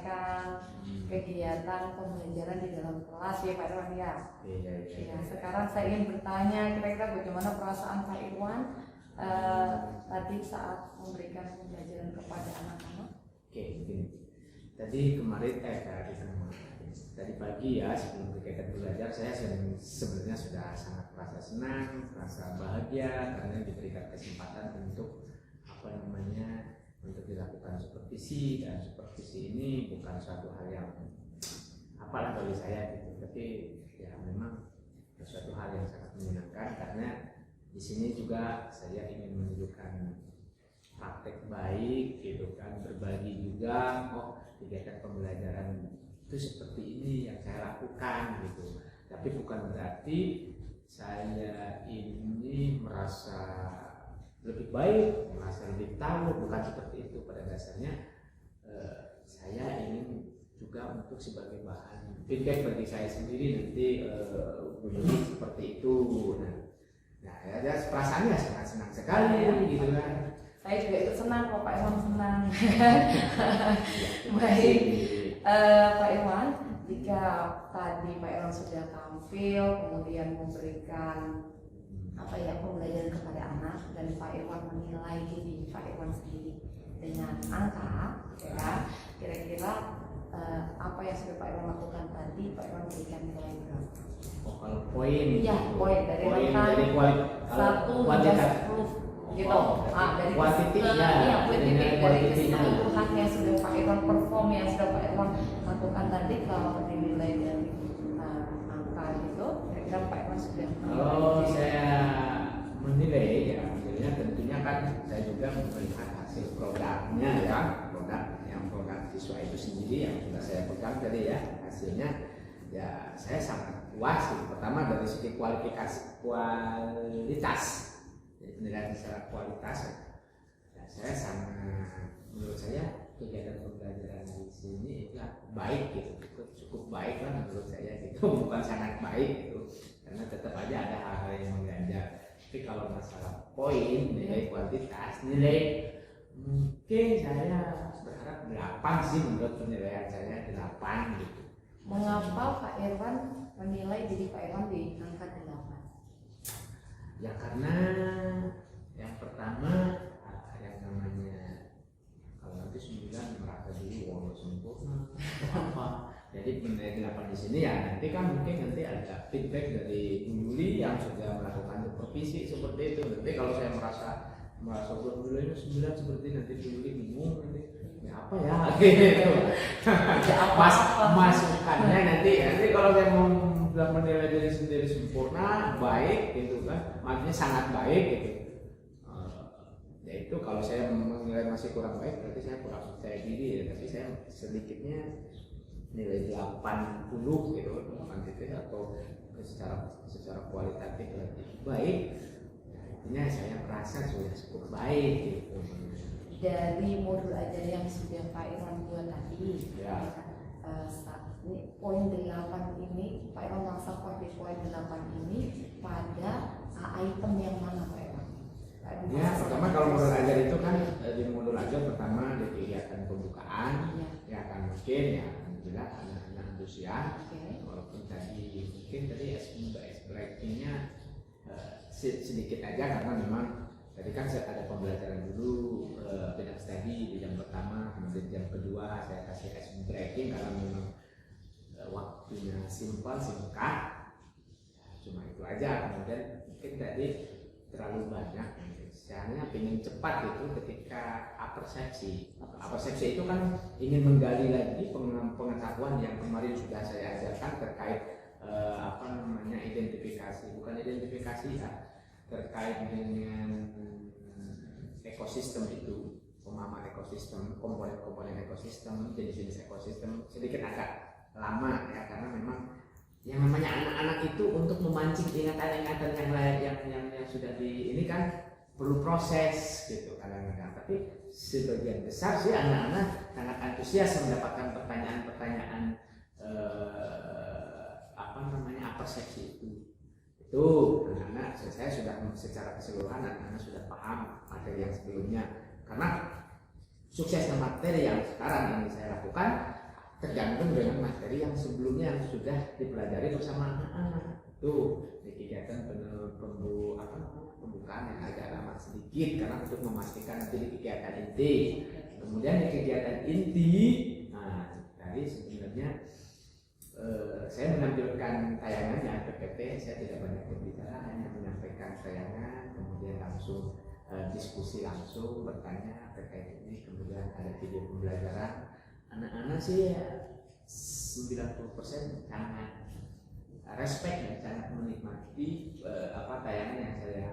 menyampaikan kegiatan pembelajaran di dalam kelas ya Pak Irwan ya. Ya, sekarang saya ingin bertanya kira-kira bagaimana perasaan Pak Irwan tadi saat memberikan pembelajaran kepada anak-anak. Oke, begini. Tadi pagi ya sebelum kegiatan belajar saya sebenarnya sudah sangat merasa senang, merasa bahagia karena diberikan kesempatan untuk untuk dilakukan supervisi, dan supervisi ini bukan suatu hal yang apalah bagi saya gitu, tapi ya memang suatu hal yang sangat menyenangkan karena di sini juga saya ingin menunjukkan praktek baik gitu kan, berbagi juga kegiatan pembelajaran itu seperti ini yang saya lakukan gitu, tapi bukan berarti saya ini merasa lebih baik, merasa lebih tahu, bukan seperti itu. Pada dasarnya saya ingin juga untuk sebagai bahan feedback bagi saya sendiri nanti seperti itu. Nah ya perasaannya sangat senang sekali gitu kan. Saya juga ikut senang kok Pak Irwan senang. Baik, Pak Irwan, jika tadi Pak Irwan sudah tampil kemudian memberikan pembelajaran kepada anak dan Pak Irwan menilai diri Pak Irwan sendiri dengan angka, ya, kira-kira apa yang sudah Pak Irwan lakukan tadi Pak Irwan berikan nilai berapa? Kalau poin? Iya, poin dari rentang 1 hingga 10 gitu. Dari dari keseluruhan yang sudah Pak Irwan perform, yang sudah Pak Irwan lakukan tadi, kalau dinilai dari angka gitu, kira-kira Pak Irwan sudah kalau saya menilai ya, tentunya kan saya juga melihat hasil produknya ya, produk siswa itu sendiri yang sudah saya pegang tadi ya, hasilnya ya saya sangat puas. Pertama dari segi kualitas, jadi penilaian secara kualitas ya, saya sangat, menurut saya kegiatan pembelajaran di sini ya baik gitu, cukup baik lah menurut saya gitu, bukan sangat baik gitu, karena tetap aja ada hal-hal yang mengganjal. Tapi kalau masalah poin, nilai kuantitas, nilai mungkin saya berharap 8 sih, menurut penilaian saya 8 gitu. Mengapa Pak Irwan menilai diri Pak Irwan di angka 8? Ya karena yang pertama yang namanya kalau nanti 9 merasa diri sempurna apa. Jadi penilai 8 di sini ya nanti kan mungkin ada feedback dari Bu Yuli yang sudah melakukan supervisi seperti itu. Nanti kalau saya merasa nilainya 9 seperti nanti Bu Yuli bingung nanti ya apa ya gitu. Masukannya nanti kalau saya mau menilai diri sendiri sempurna, baik gitu kan, maksudnya sangat baik gitu. Ya itu kalau saya menilai masih kurang baik berarti saya kurang percaya diri ya, tapi saya sedikitnya nilai 80 gitu kuantitas atau secara kualitatif lebih baik. Nah, intinya saya merasa sudah cukup baik gitu. Dari modul ajar yang sudah Pak Irwan buat tadi, ya. Ini poin 8 ini Pak Irwan merasa di poin 8 ini pada item yang mana Pak Irwan? Ya, pertama kalau modul ajar itu kan di modul ajar pertama di kegiatan pembukaan, ya kan mungkin ya alhamdulillah anak-anak antusias, walaupun mungkin tadi extractingnya sedikit aja karena memang tadi kan saya ada pembelajaran dulu bidang studi di jam pertama, kemudian jam kedua saya kasih ice breaking karena memang waktunya singkat, cuma itu aja. Kemudian mungkin tadi terlalu banyak, saya ingin cepat itu ketika apersepsi itu kan ingin menggali lagi pengetahuan yang kemarin sudah saya ajarkan terkait identifikasi ya, terkait dengan ekosistem itu, pemahaman ekosistem, komponen ekosistem, jenis-jenis ekosistem sedikit agak lama ya, karena memang yang namanya anak-anak itu untuk memancing ingatan-ingatan yang sudah di ini kan perlu proses gitu kadang-kadang. Tapi sebagian besar sih anak-anak sangat antusias mendapatkan pertanyaan-pertanyaan persepsi itu anak-anak saya sudah secara keseluruhan anak-anak sudah paham materi yang sebelumnya, karena suksesnya materi yang sekarang yang saya lakukan tergantung dengan materi yang sebelumnya yang sudah dipelajari bersama anak-anak. Tuh di kegiatan pembukaan yang agak lama sedikit karena untuk memastikan nanti di kegiatan inti. Kemudian di kegiatan inti, nah tadi sebenarnya saya menampilkan tayangannya PPT, saya tidak banyak berbicara, hanya menyampaikan tayangan, kemudian langsung diskusi langsung, bertanya terkait ini, kemudian ada video pembelajaran. Anak-anak sih 90% sangat respect dan sangat menikmati tayangan yang saya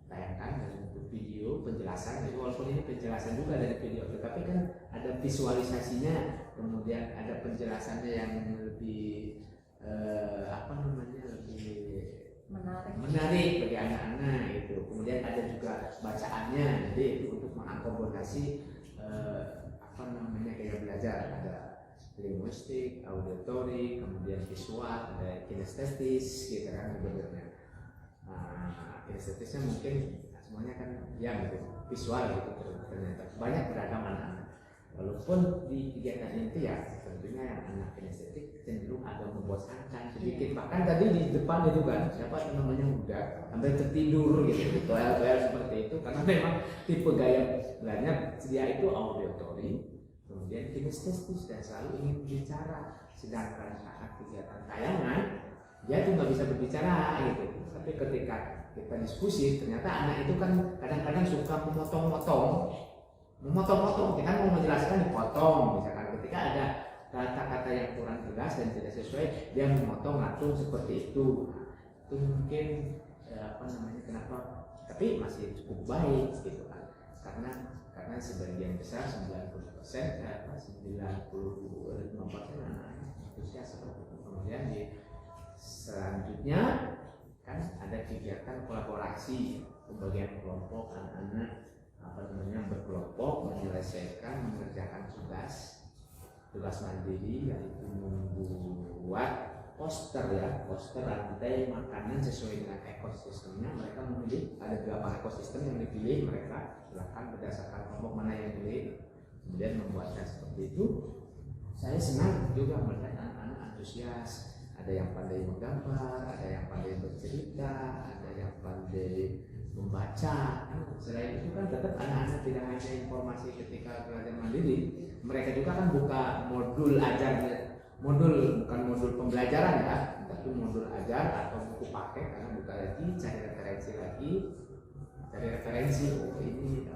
tayangkan dalam bentuk video penjelasan. Jadi walaupun ini penjelasan juga dari video, tetapi kan ada visualisasinya, kemudian ada penjelasannya yang lebih lebih menarik bagi anak-anak itu. Kemudian ada juga bacaannya, jadi itu untuk mengakomodasi gaya belajar. Ada linguistik, auditory, kemudian visual, ada kinestetis gitu kan sebenarnya. Kinestetisnya mungkin semuanya kan gitu, visual gitu ternyata banyak beragam anak-anak. Walaupun di kegiatan inti ya tentunya yang anak kinestetik cenderung agak membosankan sedikit. Bahkan tadi di depan itu kan siapa namanya udah sampai tertidur gitu, toel seperti itu karena memang tipe gaya belajarnya dia itu auditory, kemudian kinestetis dan selalu ingin bicara. Sedangkan saat kegiatan tayangan dia tuh nggak bisa berbicara gitu. Tapi ketika kita diskusi ternyata anak itu kan kadang-kadang suka memotong-motong, kita mau menjelaskan dipotong. Misalkan ketika ada kata-kata yang kurang jelas dan tidak sesuai, dia memotong langsung seperti itu. Itu mungkin kenapa? Tapi masih cukup baik gitu kan, karena sebagian besar 90%, 95% anak-anak antusias seperti itu. Kemudian di selanjutnya kan ada kegiatan kolaborasi, pembagian kelompok anak-anak berkelompok menyelesaikan mengerjakan tugas mandiri, yaitu membuat poster rantai makanan sesuai dengan ekosistemnya. Mereka memilih ada 8 ekosistem yang dipilih, mereka silakan berdasarkan kelompok mana yang dipilih, kemudian membuatnya seperti itu. Saya senang juga melihat anak-anak antusias, ada yang pandai menggambar, ada yang pandai bercerita, ada yang pandai membaca. Selain itu kan tetap anak-anak tidak hanya informasi ketika belajar mandiri, mereka juga kan buka modul ajar, bukan modul pembelajaran ya, tapi modul ajar atau buku paket, karena buka lagi cari referensi. Oh ini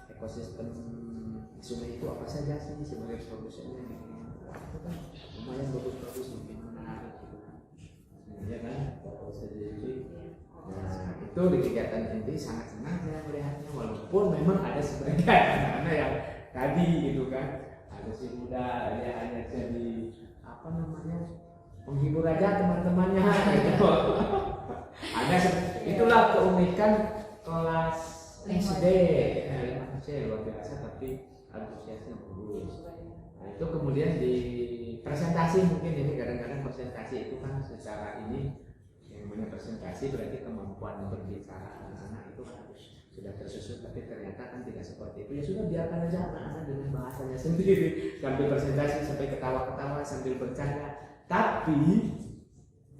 ekosistem sungai itu apa saja sih sebagai produsennya gitu. Itu kan lumayan bagus mungkin menarik gitu kan. Ya kan, kalau saya jadi nah, itu di kegiatan inti sangat senang saya melihatnya, walaupun memang ada sebagian anak-anak yang tadi gitu kan, ada si muda dia hanya jadi penghibur aja teman-temannya gitu. Ada itulah keunikan kelas SD, 5C luar biasa, tapi antusiasnya bagus. Nah itu kemudian di presentasi, mungkin ini kadang-kadang presentasi itu kan secara ini yang namanya presentasi berarti kemampuan berbicara anak-anak itu harus sudah tersusun, tapi ternyata kan tidak seperti itu. Ya sudah, biarkan aja anak-anak dengan bahasanya sendiri sambil presentasi, sampai ketawa-ketawa sambil bercanda. Tapi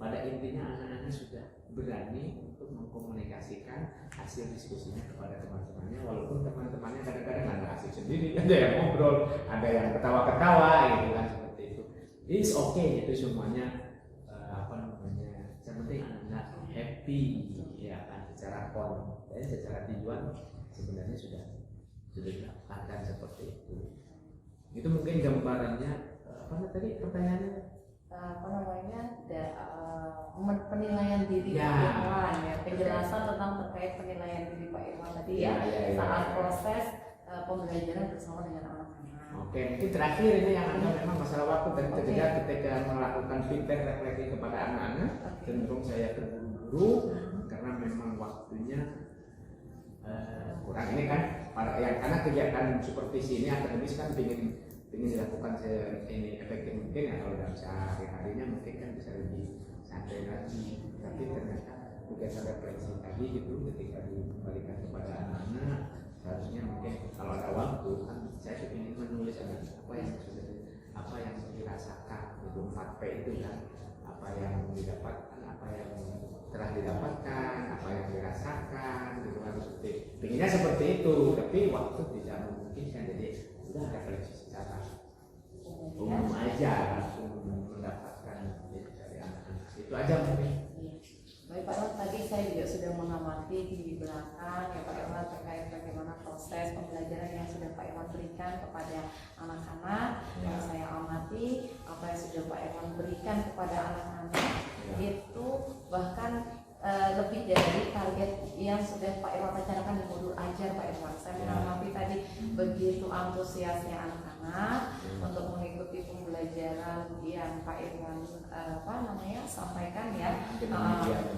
pada intinya anak-anak sudah berani untuk mengkomunikasikan hasil diskusinya kepada teman-temannya, walaupun teman-temannya kadang-kadang ada asik sendiri, ada yang ngobrol, ada yang ketawa-ketawa gitu kan, seperti itu. It's okay, itu semuanya yang penting anak-anak happy ya kan, secara konten, secara tujuan sebenarnya sudah dilakukan seperti itu. Itu mungkin gambarannya. Tadi pertanyaannya penilaian diri ya, Pak Irwan ya, penjelasan tentang terkait penilaian diri Pak Irwan tadi ya, saat proses pembelajaran bersama dengan anak-anak. Oke, mungkin terakhir ini yang memang masalah waktu dan ketika melakukan feedback refleksi kepada anak-anak, cenderung saya terburu-buru karena memang waktunya kurang. Ini kan karena kegiatan supervisi ini akademis kan ingin dilakukan ini efektif mungkin ya, kalau dalam sehari-harinya mungkin kan bisa lebih santai lagi, tapi ternyata kegiatan refleksi tadi gitu ketika dikembalikan kepada anak-anak seharusnya mungkin kalau ada waktu kan saya ingin menulis apa yang capek itu kan, apa yang didapatkan, apa yang telah didapatkan, apa yang dirasakan gitu kan, pinginnya seperti itu, tapi waktu tidak memungkinkan, jadi udah refleksi secara umum aja, langsung mendapatkan dari anak-anak itu aja mungkin. Baik Pak Irwan, tadi saya juga sudah mengamati di belakang ya Pak Irwan terkait bagaimana proses pembelajaran yang sudah Pak Irwan berikan kepada anak-anak. Yang saya amati apa yang sudah Pak Irwan berikan kepada anak-anak itu bahkan lebih dari target yang sudah Pak Irwan rencanakan di modul ajar Pak Irwan. Saya mengamati tadi begitu antusiasnya anak-anak untuk mengikuti pembelajaran yang Pak Irwan sampaikan ya,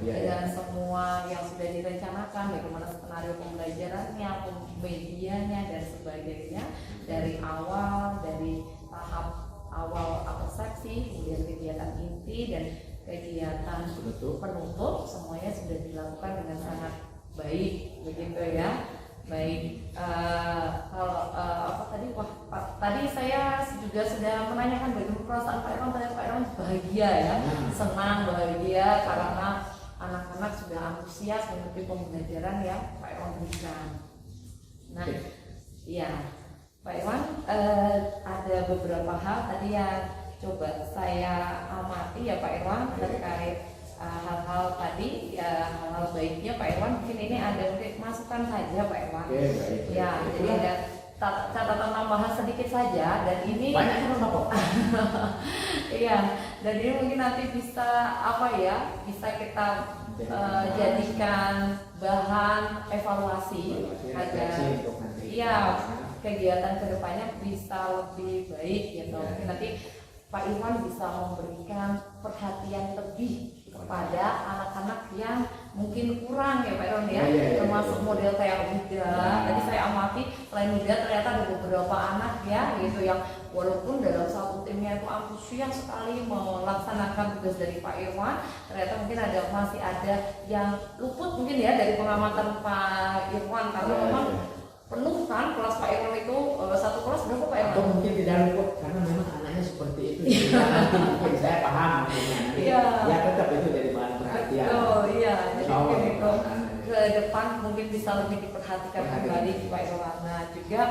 dan semua yang sudah direncanakan, bagaimana skenario pembelajarannya, medianya dan sebagainya, dari awal, dari tahap awal persepsi, kemudian kegiatan inti dan kegiatan penutup semuanya sudah dilakukan dengan sangat baik begitu ya. Baik, kalau tadi saya juga sudah menanyakan bagaimana perasaan Pak Irwan. Pak Irwan bahagia ya, senang, bahagia karena anak-anak sudah antusias mengikuti pembelajaran yang Pak Irwan berikan. Nah, ya Pak Irwan, ada beberapa hal tadi yang coba saya amati ya Pak Irwan terkait hal-hal tadi ya, hal-hal baiknya Pak Irwan. Mungkin ini ada masukan saja Pak Irwan. Ya, jadi ada catatan tambahan sedikit saja, dan ini banyak kan Pak. Iya, dan ini mungkin nanti bisa bisa kita jadikan bahan evaluasi agar kegiatan kedepannya bisa lebih baik gitu. Mungkin nanti Pak Irwan bisa memberikan perhatian lebih kepada anak-anak yang mungkin kurang ya Pak Irwan ya, termasuk model kayak Buddha. Tadi saya amati selain Buddha ternyata ada beberapa anak ya gitu yang walaupun dalam satu timnya itu antusias sekali melaksanakan tugas dari Pak Irwan, ternyata mungkin masih ada yang luput mungkin ya dari pengamatan Pak Irwan, karena memang penuh kan kelas Pak Irwan itu, satu kelas berapa Pak Irwan? Atau mungkin tidak luput karena memang anaknya seperti itu. Nanti mungkin saya paham ya tetap itu jadi bahan perhatian. Oh iya, jadi mungkin itu ke depan mungkin bisa lebih diperhatikan kembali Pak Irwan. Nah juga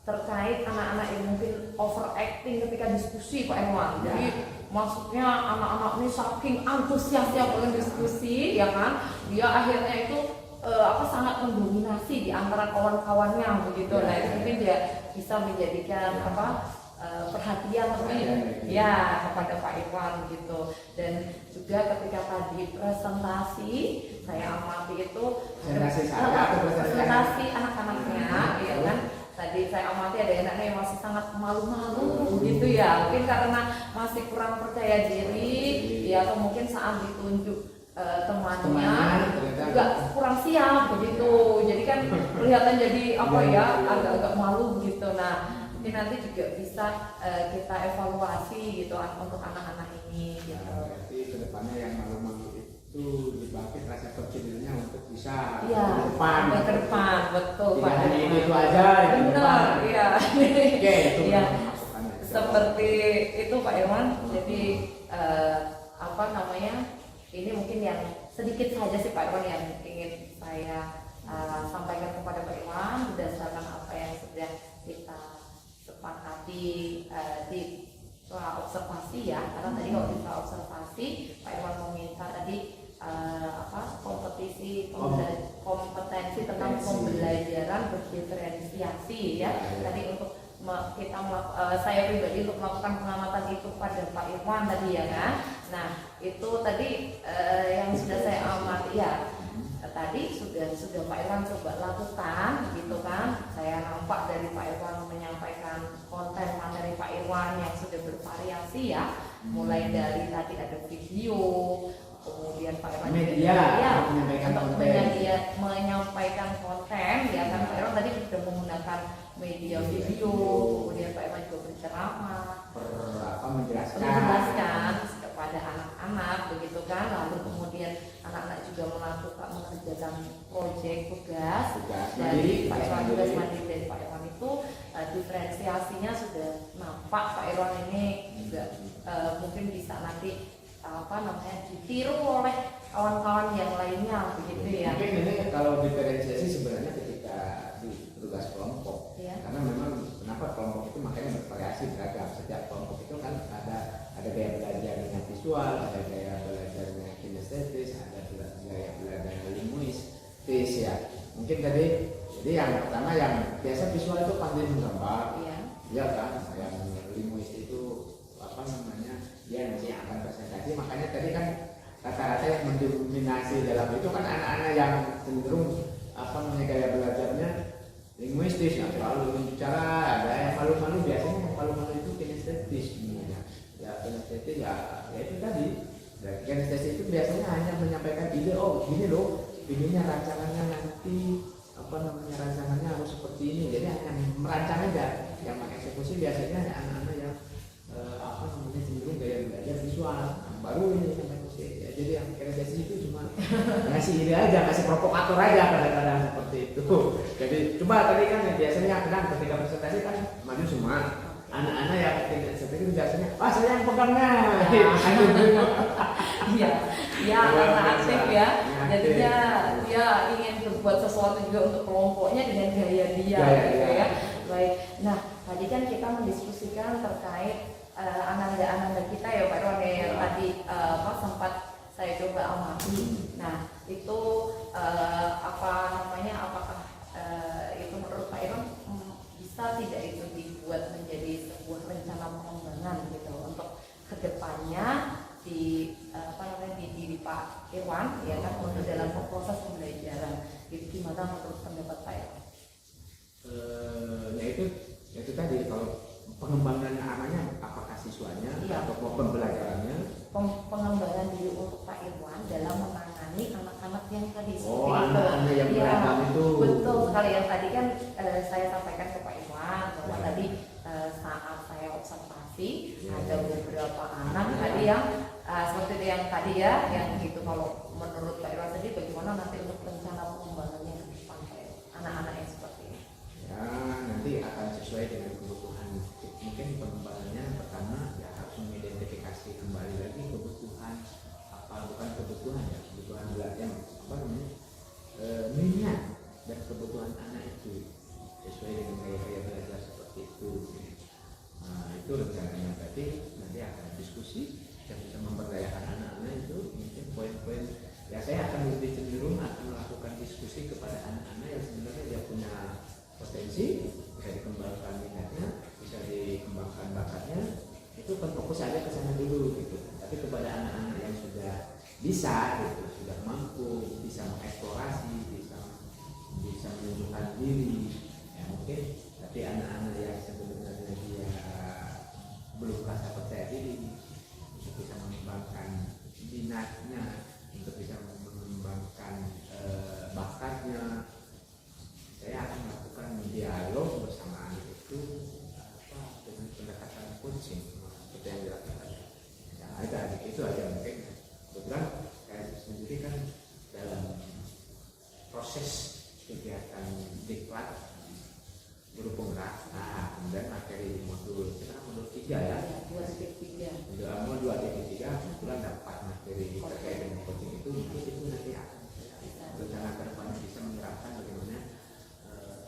terkait anak-anak yang mungkin overacting ketika diskusi Pak Irwan. Jadi maksudnya anak-anak ini saking antusiasnya pengen diskusi ya kan, dia akhirnya itu sangat mendominasi di antara kawan-kawannya begitu. Nah itu mungkin dia bisa menjadikan perhatian lebih ya kepada Pak Irwan gitu. Dan juga ketika tadi presentasi saya amati itu presentasi anak-anaknya ya kan, tadi saya amati ada anaknya yang masih sangat malu-malu gitu ya, mungkin karena masih kurang percaya diri ya, atau mungkin saat ditunjuk temannya juga kurang siap begitu, jadi kan kelihatan jadi agak-agak malu begitu. Nah mungkin nanti juga bisa kita evaluasi gitu untuk anak-anak ini gitu. Berarti kedepannya yang malu-malu itu dibangkit rasa percayanya untuk bisa ke depan betul Pak. Tidak hanya itu aja. Benar, iya. Oke, itu seperti itu Pak Irwan. Jadi ini mungkin yang sedikit saja sih Pak Irwan yang ingin saya sampaikan kepada Pak Irwan berdasarkan apa yang sudah kita sepakati di observasi ya. Karena tadi kalau kita observasi Pak Irwan meminta tadi kompetensi tentang pembelajaran berdiferensiasi ya. Tadi untuk saya pribadi untuk melakukan pengamatan itu pada Pak Irwan tadi ya kan. Nah itu tadi yang sudah saya amati ya, tadi sudah Pak Irwan coba lakukan gitu kan. Saya nampak dari Pak Irwan menyampaikan konten materi Pak Irwan yang sudah bervariasi ya, mulai dari tadi ada video, kemudian Pak Irwan menyampaikan konten ya kan. Pak Irwan tadi sudah menggunakan media video, kemudian Pak Irwan juga berceramah, menjelaskan kepada anak-anak begitu kan. Lalu kemudian anak-anak juga mengerjakan proyek tugas dari Pak Irwan, tugas mandiri dari Pak Irwan itu diferensiasinya sudah nampak. Pak Irwan ini juga mungkin bisa nanti ditiru oleh kawan-kawan yang lainnya begitu ya. Mungkin ini kalau diferensiasi sebenarnya ketika di tugas kelompok, Ya. karena memang kenapa kelompok itu makanya bervariasi beragam. Setiap kelompok itu kan ada gaya belajarnya visual, ada gaya belajarnya kinestetis, ada gaya belajar linguistis ya. Mungkin tadi jadi yang pertama yang biasa visual itu pandai menggambar, Iya. ya kan. Yang linguistis itu apa namanya dia nanti akan presentasi. Makanya tadi kan rata-rata yang mendominasi dalam itu kan anak-anak yang cenderung apa namanya gaya belajarnya linguistis, yang selalu bicara, ada yang malu-malu, biasanya yang malu-malu itu kinestetis sebenarnya. Ya kinestetis ya itu tadi. Dan kinestetis itu biasanya hanya menyampaikan ide, oh gini loh, idenya rancangannya nanti apa namanya rancangannya harus seperti ini. Jadi hanya merancang aja. Yang mengeksekusi biasanya anak-anak yang apa namanya cenderung gaya belajar visual. Baru ini yang ya, jadi yang kinestetis itu cuma ngasih ide aja, ngasih provokator aja kadang-kadang seperti itu. Jadi coba tadi kan biasanya kadang ketika presentasi kan maju semua anak-anak yang kinestetis itu biasanya saya yang pegangnya. Iya, ya karena aktif ya. Jadinya dia ingin berbuat sesuatu juga untuk kelompoknya dengan gaya dia, gitu ya. Baik. Nah, tadi kan kita mendiskusikan terkait ananda-ananda kita ya Pak Irwan yang tadi sempat saya coba amati. Nah, itu apakah itu menurut Pak Irwan bisa tidak itu dibuat menjadi sebuah rencana pengembangan gitu untuk kedepannya di diri Pak Irwan ya kan untuk dalam proses pembelajaran. Itu gimana menurut pendapat Pak Irwan? Ya itu tadi kalau pengembangan namanya apakah siswanya atau pembelajarannya? Pengembangan diri untuk Pak Irwan dalam menangani anak-anak yang tadi seperti itu. Anak-anak yang beragam itu. Betul sekali yang tadi kan saya sampaikan ke Pak Irwan bahwa tadi saat saya observasi ada beberapa anak tadi yang seperti itu yang tadi ya yang itu. Kalau menurut Pak Irwan tadi bagaimana nanti untuk rencana pengembangannya ke depan anak-anak yang seperti ini? Ya nanti akan sesuai dengan kebutuhan. Mungkin pengembangannya pertama ya harus mengidentifikasi kembali lagi kebutuhan kebutuhan belajar minat dan kebutuhan anak itu sesuai dengan gaya belajar seperti itu. Nah itu rencananya berarti nanti akan diskusi yang bisa memberdayakan anak-anak itu mungkin poin-poin ya saya akan lebih cenderung akan melakukan diskusi kepada anak-anak yang sebenarnya dia punya potensi, bisa dikembangkan minatnya, bisa dikembangkan bakatnya, itu kan fokus aja ke sana dulu gitu. Tapi kepada anak-anak yang sudah bisa gitu, sudah mampu, bisa mengeksplorasi, bisa menunjukkan diri, ya mungkin. Tapi anak-anak yang sebenarnya dia belum merasa percaya diri, untuk bisa mengembangkan minatnya, untuk bisa mengembangkan bakatnya, saya akan melakukan dialog bersama anak itu dengan pendekatan coaching seperti yang dilakukan. Ya, ada itu aja mungkin. Kebetulan saya sendiri kan dalam proses kegiatan diklat guru penggerak. Nah, kemudian materi modul kita kan modul 3 ya. Modul 2.3 kebetulan dapat materi terkait dengan coaching itu nanti akan rencana ke depan bisa menerapkan bagaimana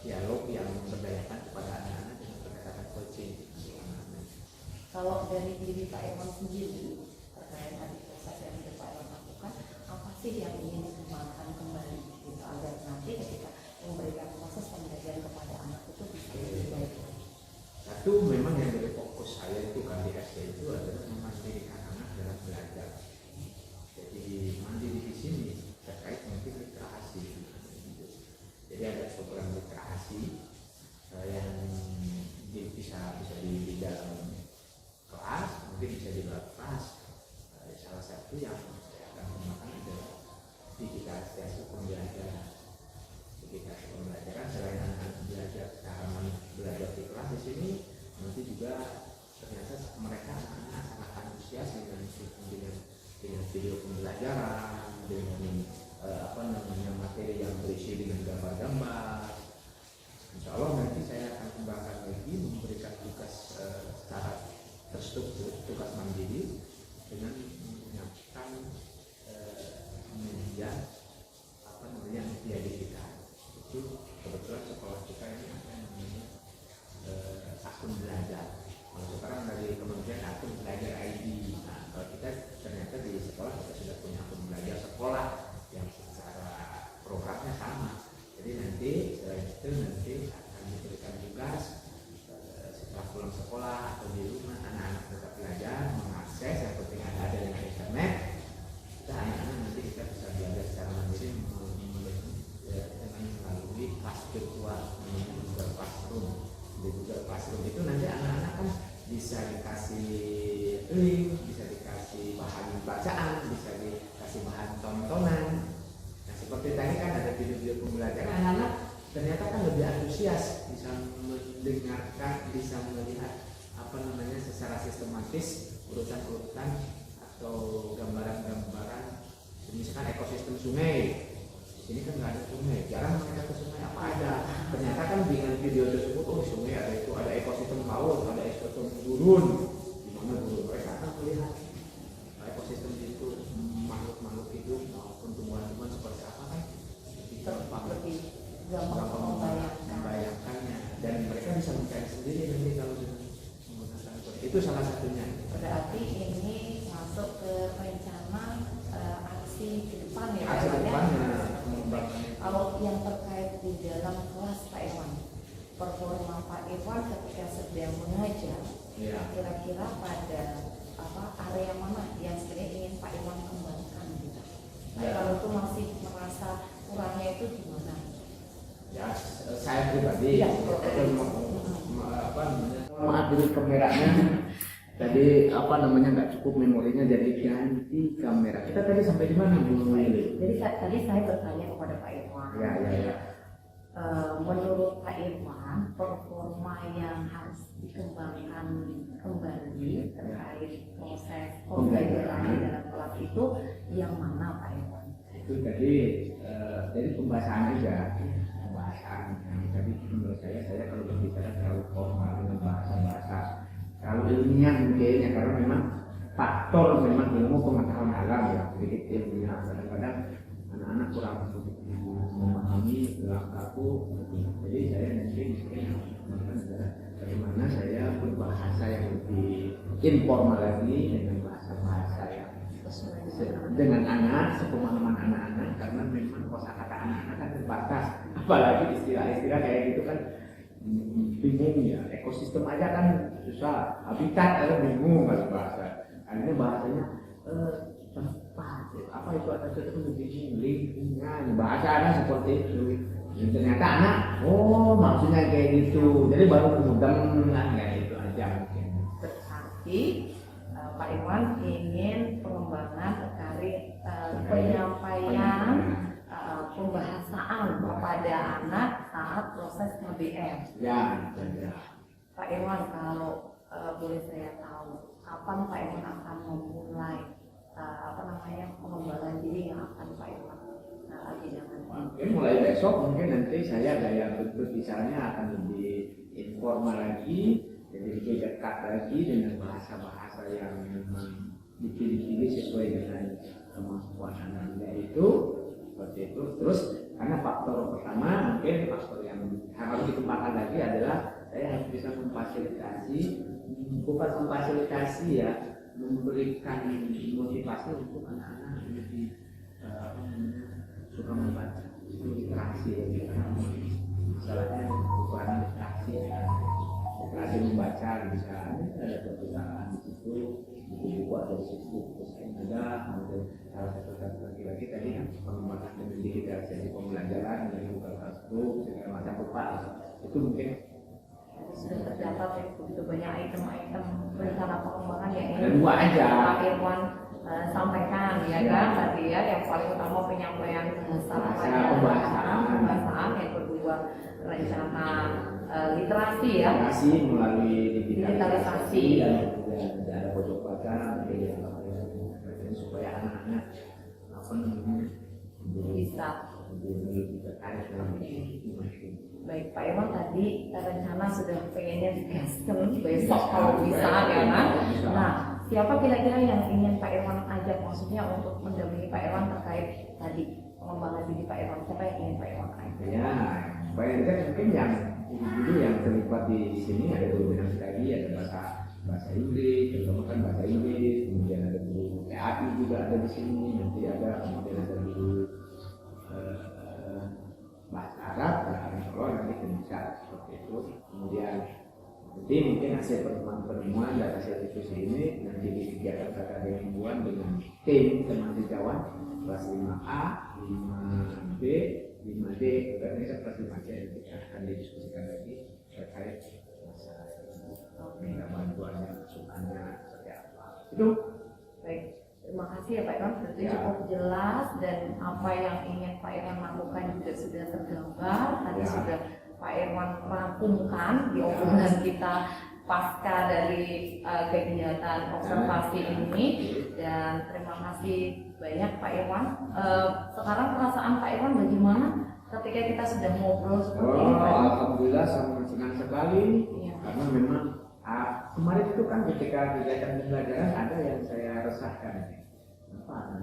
dialog yang memberdayakan kepada anak-anak dengan pendekatan coaching. Kalau dari diri Pak Irwan sendiri terkait tadi proses yang Pak Irwan lakukan, apa sih yang ingin dikembangkan kembali gitu agar nanti ketika memberikan proses pembelajaran kepada anak itu bisa lebih baik? Satu memang yang dari fokus saya itu kan di SD itu adalah memandirikan anak dalam belajar. Jadi mandiri di sini terkait mungkin literasi. Jadi ada program literasi yang bisa di dalam kelas, mungkin bisa di luar kelas. Salah satu yang saya akan gunakan adalah digitalisasi pembelajaran. Digitalisasi pembelajaran selain anak belajar cara belajar di kelas di sini, nanti juga ternyata mereka anak-anak sangat antusias dengan video pembelajaran, dengan materi yang berisi dengan gambar-gambar. Insya Allah nanti saya akan kembangkan lagi memberikan tugas secara terstruktur tugas mandiri dengan menyiapkan media media digital. Itu kebetulan sekolah kita ini apa namanya akun belajar. Kalau sekarang dari kementerian akun belajar ID. Nah, kalau kita ternyata di sekolah kita sudah punya akun belajar sekolah yang secara programnya sama. Jadi nanti selain itu nanti akan diberikan tugas setelah pulang sekolah atau di rumah anak-anak tetap belajar mengakses yang penting ada dengan internet. Kita anak-anak nanti kita bisa belajar secara mandiri dengan melalui kelas virtual, Google Classroom. Di Google Classroom itu nanti anak-anak kan bisa dikasih link, bisa dikasih bahan bacaan, bisa dikasih bahan tontonan. Nah seperti tadi kan ada video-video pembelajaran, anak-anak ternyata kan lebih antusias, bisa mendengarkan, bisa melihat apa namanya secara sistematis urutan-urutan atau gambaran-gambaran. Misalkan ekosistem sungai, di sini kan nggak ada sungai, jarang mereka ke sungai, apa ada. Ternyata kan dengan video tersebut, oh sungai ada itu, ada ekosistem laut, ada ekosistem gurun, di mana gurun mereka akan melihat ekosistem itu makhluk-makhluk hidup maupun tumbuhan-tumbuhan seperti apa kan lebih gampang membayangkannya, dan mereka bisa mencari sendiri nanti kalau dengan menggunakan itu salah satunya. Berarti ini masuk ke rencana aksi ke depan ya aksi Pak Iwan ya? Kalau yang terkait di dalam kelas Pak Iwan, performa Pak Iwan ketika sedang mengajar, ya. Kira-kira pada area mana yang sebenarnya ingin Pak Iwan kembangkan gitu? Pak Iwan itu masih merasa kurangnya itu di mana? Ya, saya pribadi maaf dulu kameranya tadi nggak cukup memorinya, jadi ganti kamera. Kita tadi sampai di mana Bu Lili? Jadi tadi saya bertanya kepada Pak Iwan. Ya. Menurut Pak Iwan, performa yang harus dikembangkan kembali terkait proses pembelajaran dalam kelas itu yang mana Pak Iwan? Itu tadi dari pembahasan aja. Yang tadi menurut saya kalau berbicara terlalu formal dengan bahasa terlalu ilmiah mungkin ya, karena memang faktor memang ilmu pengetahuan alam ya sedikit ilmiah, kadang-kadang anak-anak kurang memahami dalam kaku. Jadi saya nanti mungkin bagaimana saya berbahasa yang lebih informal lagi dengan bahasa yang dengan anak, sepemahaman anak-anak, karena memang kosakata anak-anak kan terbatas, apalagi istilah-istilah kayak gitu kan bingung ya, ekosistem aja kan susah, habitat aja bingung kalau bahasa. Akhirnya bahasanya tempat, apa itu ada itu lebih lingkungan, bahasa anak seperti itu. Dan ternyata anak, oh maksudnya kayak gitu, jadi baru kemudian kayak itu aja mungkin. Berarti Pak Iwan ingin pengembangan terkait penyampaian pembahasaan kepada anak saat proses KBM. Ya. Pak Iwan, kalau boleh saya tahu, kapan Pak Iwan akan memulai pengembangan diri yang akan Pak Iwan lakukan? Mungkin mulai besok, mungkin nanti saya gaya berbicaranya akan lebih informal lagi, jadi lebih dekat lagi dengan bahasa-bahasa yang memang dipilih-pilih sesuai dengan kemampuan anaknya itu, seperti itu. Terus karena faktor pertama, mungkin faktor yang harus dikembangkan lagi adalah saya harus bisa memfasilitasi, bukan memfasilitasi ya, memberikan motivasi untuk anak-anak lebih suka membaca, itu literasi ya, masalahnya bukan literasi membaca bisa ada perpustakaan di situ, buku-buku ada di situ, terus ada salah satu lagi tadi yang pengembangan dengan digitalisasi pembelajaran dari Google Classroom segala macam rupa itu mungkin sudah terdapat begitu banyak item-item rencana pengembangan yang ada dua aja Pak Irwan sampaikan ya kan tadi ya, yang paling utama penyampaian pembahasaan, yang kedua rencana literasi ya, melalui digitalisasi dan ada pojok baca supaya anak-anak bisa lebih tertarik dalam Baik Pak Irwan, tadi rencana sudah pengennya digaskan besok kalau bisa ya kan. Nah siapa kira-kira yang ingin Pak Irwan ajak, maksudnya untuk mendampingi Pak Irwan terkait tadi pengembangan diri Pak Irwan, siapa yang ingin Pak Irwan ajak? Ya, banyak kan mungkin yang individu yang terlibat di sini ada guru benang tadi, ada bahasa Inggris, terutama kan bahasa Inggris, kemudian ada guru PAI juga ada di sini, nanti kemudian ada guru bahasa Arab, kalau nanti bisa seperti itu. Kemudian nanti mungkin hasil pertemuan dan hasil diskusi ini nanti di kegiatan KKD mingguan dengan tim teman sejawat kelas 5A, 5B, 5D, karena ini kelas 5C nanti akan didiskusikan lagi terkait masalah minta bantuannya, masukannya seperti apa. Itu baik. Terima kasih ya Pak Irwan, berarti Ya. cukup jelas dan apa yang ingin Pak Irwan lakukan juga sudah tergambar. Tadi Ya. sudah Pak Irwan rangkumkan di obrolan kita pasca dari kegiatan observasi ini, dan terima kasih banyak Pak Irwan. Sekarang perasaan Pak Irwan bagaimana ketika kita sudah ngobrol seperti ini Pak Irwan? Alhamdulillah sangat senang sekali Iya. karena memang kemarin itu kan ketika kegiatan pembelajaran ada yang saya resahkan. Kenapa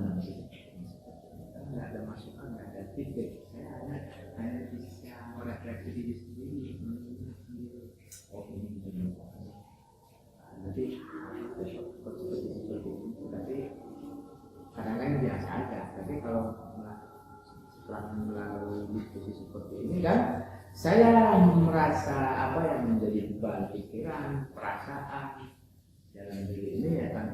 nggak ada masukan, nggak ada feedback? Saya hanya bisa merefleksi diri sendiri. Oh ini begini. Nanti seperti itu. Tapi kadang-kadang biasa aja. Tapi kalau setelah melalui diskusi seperti ini kan, saya merasa apa yang menjadi beban pikiran, perasaan dalam diri ini ya kan,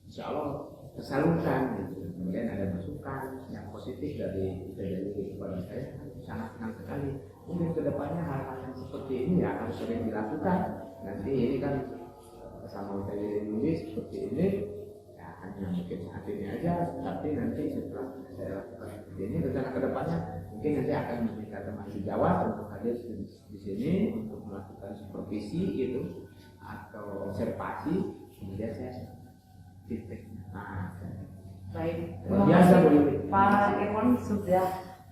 insya Allah tersalurkan gitu. Kemudian ada masukan yang positif dari kepada saya, sangat senang sekali. Mungkin kedepannya hal-hal yang seperti ini ya harus sering dilakukan. Nanti ini kan sama saya nulis seperti ini, ya hanya mungkin saat ini aja, tapi nanti setelah saya lakukan seperti ini, rencana kedepannya mungkin nanti akan meminta teman sejawat untuk hadir di sini untuk melakukan supervisi gitu atau observasi, kemudian saya feedback. Baik, Luar terima biasa, kasih Bu. Pak Irwan sudah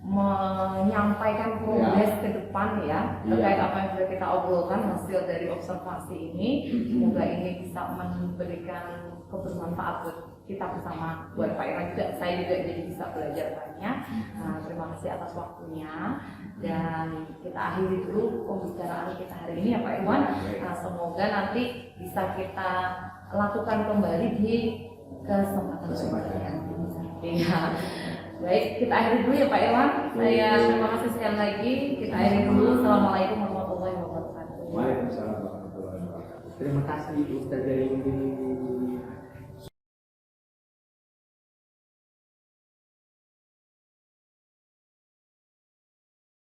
menyampaikan progres ke depan ya terkait apa yang sudah kita obrolkan hasil dari observasi ini. Semoga ini bisa memberikan kebermanfaat buat kita bersama, buat Pak Irwan juga, saya juga jadi bisa belajar banyak. Terima kasih atas waktunya dan kita akhiri dulu pembicaraan kita hari ini ya Pak Irwan. Semoga nanti bisa kita lakukan kembali di kesempatan berikutnya. Iya. Baik, kita akhiri dulu ya Pak Irwan. Saya terima kasih sekali lagi. Kita akhiri dulu. Assalamualaikum warahmatullahi wabarakatuh. Waalaikumsalam warahmatullahi wabarakatuh. Terima kasih Ustaz Jayudi.